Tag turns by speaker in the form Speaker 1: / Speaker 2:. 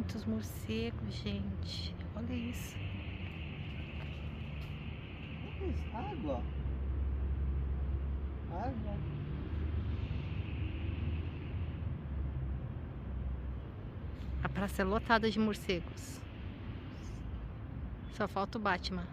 Speaker 1: muitos morcegos, gente. Olha isso.
Speaker 2: O que é isso? Água. Água.
Speaker 1: A praça é lotada de morcegos. Só falta o Batman.